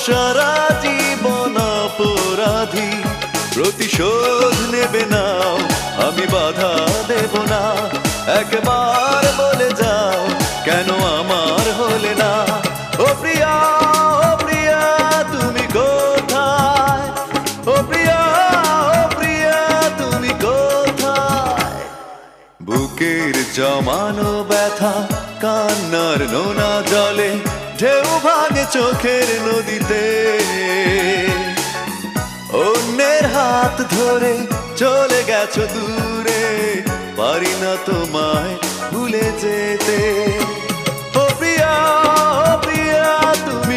সারা জীবন অপরাধী, প্রতিশোধ নেবে নাও, আমি বাধা দেব না। একবার বলে যাও, কেন আমার হলে না? ও প্রিয়া, ও প্রিয়া, তুমি কোথায়? ও প্রিয়া, ও প্রিয়া, তুমি কোথায়? বুকের জমানো ব্যথা কান্নার নোনা জলে, ঢেউ ভাঙে চোখের নদীতে। অন্যের হাত ধরে চলে গেছো দূরে, পারি না তোমায় ভুলে যেতে।